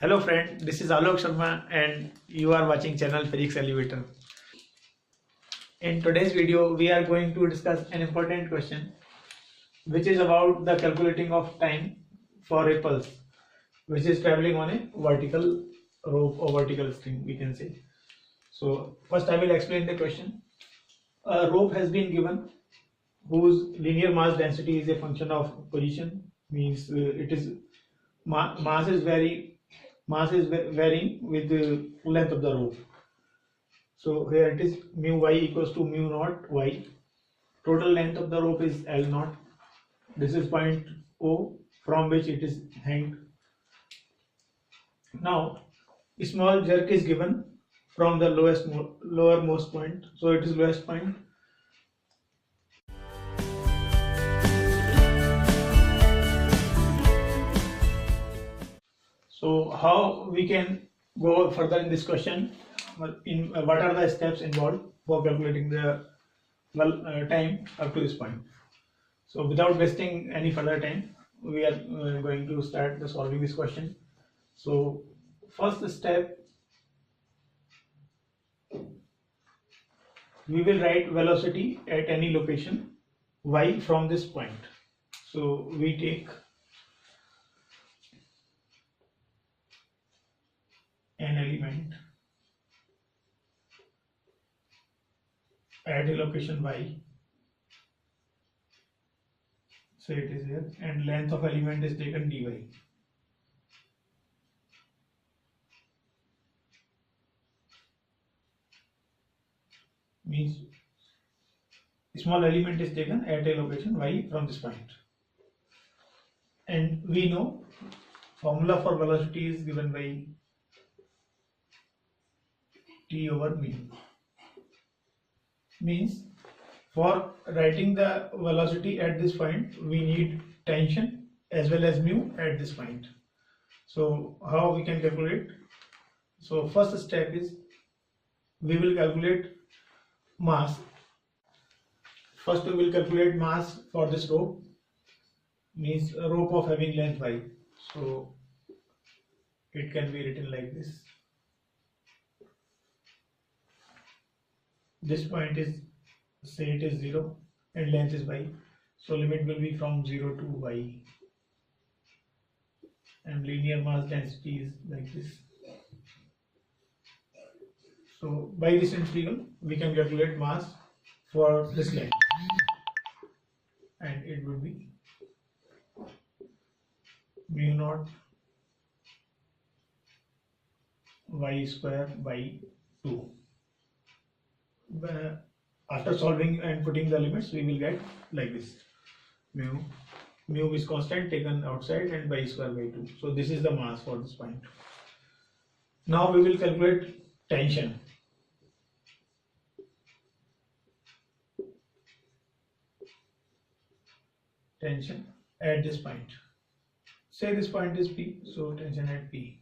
Hello friend, this is Alok Sharma and you are watching channel Physicselevator. In today's video, we are going to discuss an important question which is about the calculating of time for a pulse which is traveling on a vertical rope or vertical string, we can say. So first I will explain the question. A rope has been given whose linear mass density is a function of position, means it is mass is varying with the length of the rope. So here it is mu y equals to mu naught y. Total length of the rope is L naught. This is point O from which it is hanged. Now a small jerk is given from the lowermost point. So it is lowest point. So how we can go further in this question? What are the steps involved for calculating the time up to this point? So without wasting any further time, we are going to start solving this question. So first step, we will write velocity at any location y from this point. So we take an element at a location y, so it is here, and length of element is taken dy. Means small element is taken at a location y from this point, and we know formula for velocity is given by t over mu. Means for writing the velocity at this point, we need tension as well as mu at this point. So how we can calculate? So first step is we will calculate mass. First we will calculate mass for this rope, means a rope of having length y. So it can be written like this. This point is, say it is 0 and length is y, so limit will be from 0 to y, and linear mass density is like this. So by this integral we can calculate mass for this length, and it would be mu naught y square by 2. After solving and putting the limits, we will get like this. Mu is constant taken outside and y square by 2. So this is the mass for this point. Now we will calculate tension. Tension at this point. Say this point is P, so tension at P.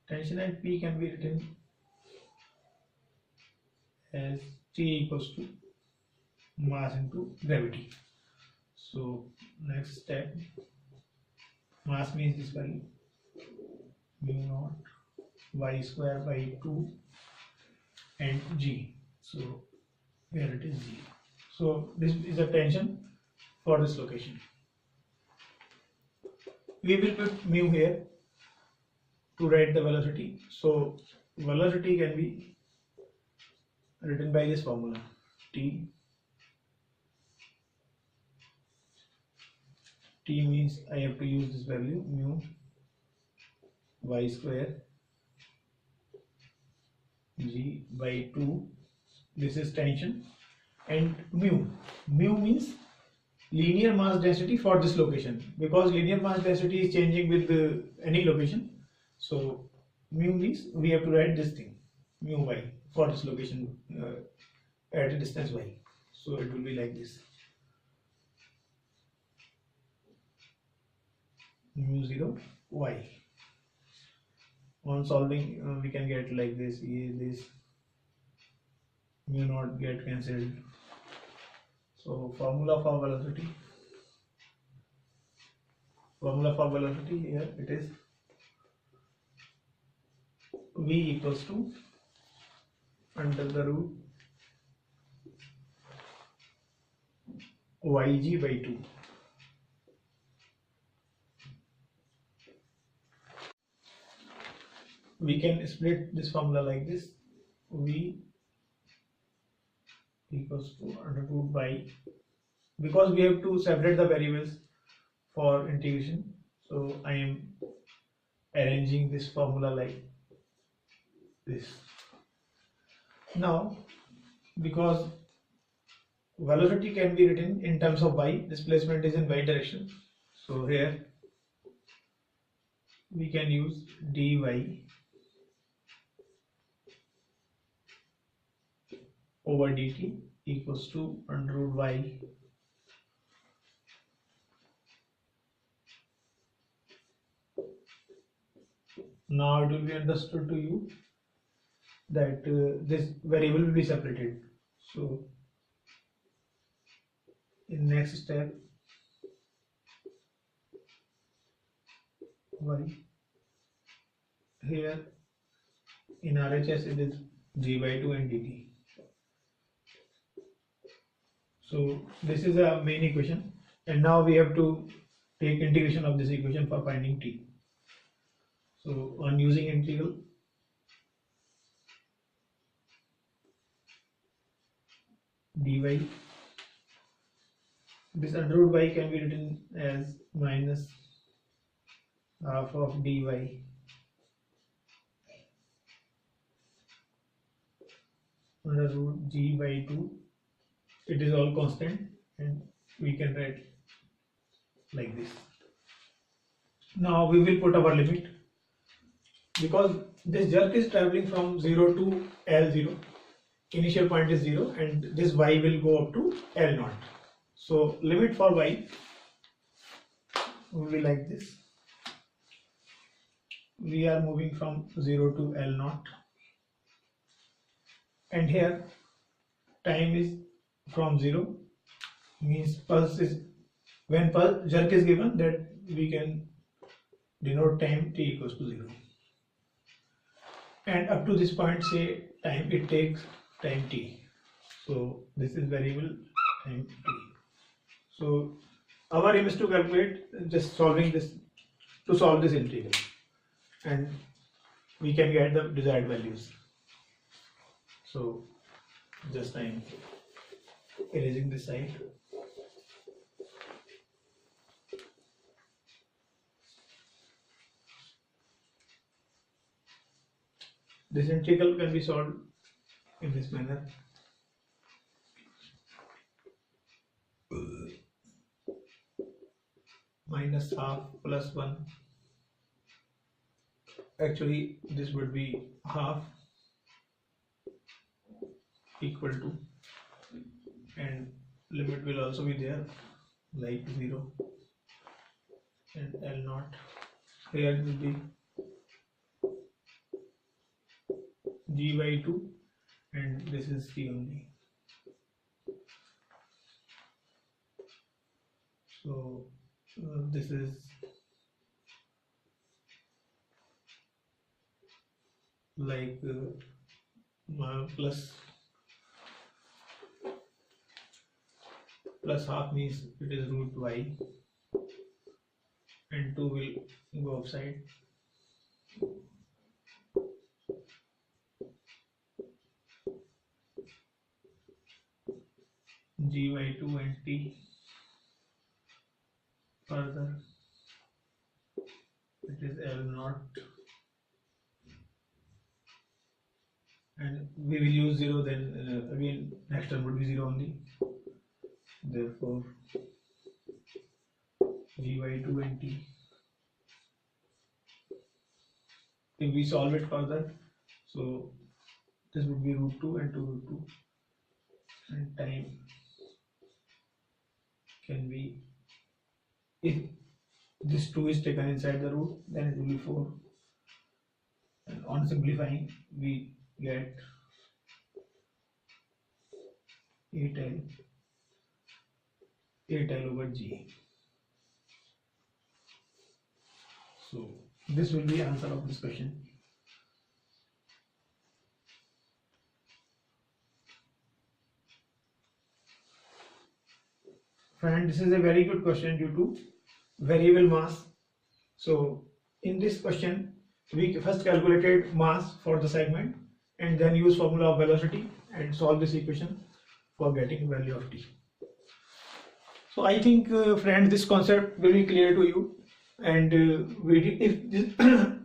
Tension at P can be written as T equals to mass into gravity. So next step, mass means this value, mu naught y square by 2 and g. So here it is g. So this is the tension for this location. We will put mu here to write the velocity. So velocity can be written by this formula, T means I have to use this value, mu y square g by 2. This is tension, and mu means linear mass density for this location, because linear mass density is changing with any location. So mu means we have to write this thing, mu y, for this location at a distance y. So it will be like this, mu 0 y. On solving we can get like this, this mu naught get cancelled. So formula for velocity here it is V equals to under the root yg by 2. We can split this formula like this: V equals to under root y, because we have to separate the variables for integration, so I am arranging this formula like this. Now, because velocity can be written in terms of y, displacement is in y direction, so here we can use dy over dt equals to under root y now it will be understood to you that this variable will be separated. So in next step, y here in RHS it is g by 2 and dt. So this is a main equation, and now we have to take integration of this equation for finding t. So on using integral, dy, this under root y can be written as minus half of dy under root g by 2. It is all constant, and we can write like this. Now we will put our limit, because this jerk is traveling from 0 to L0. Initial point is 0 and this y will go up to L0. So limit for y will be like this. We are moving from 0 to L0, and here time is from 0, means pulse is, when pulse jerk is given, that we can denote time t equals to 0, and up to this point, say time it takes time t. So this is variable time t. So our aim is to calculate just solving this, to solve this integral, and we can get the desired values. So just I am erasing this side. This integral can be solved in this manner. Minus half plus 1. Actually, this would be half equal to, and limit will also be there like 0 and L0. Here it will be g by 2 and this is c only. So this is like plus half means it is root y, and 2 will go outside. G by 2 and t, further it is L0, and we will use 0, then again next term would be 0 only. Therefore g by 2 and t. If we solve it further, so this would be root 2 and 2 root 2, and time can be, if this 2 is taken inside the root, then it will be 4, and on simplifying we get 8L over G. So this will be answer of this question. Friend, this is a very good question due to variable mass. So in this question, we first calculated mass for the segment and then use formula of velocity and solve this equation for getting value of t. So I think, friends, this concept will be clear to you. And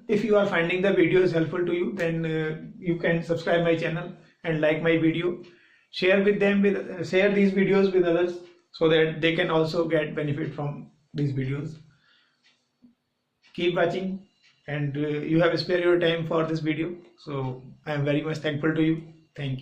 if you are finding the video is helpful to you, then you can subscribe my channel and like my video. Share these videos with others so that they can also get benefit from these videos. Keep watching, and you have spared your time for this video, so I am very much thankful to you. Thank you.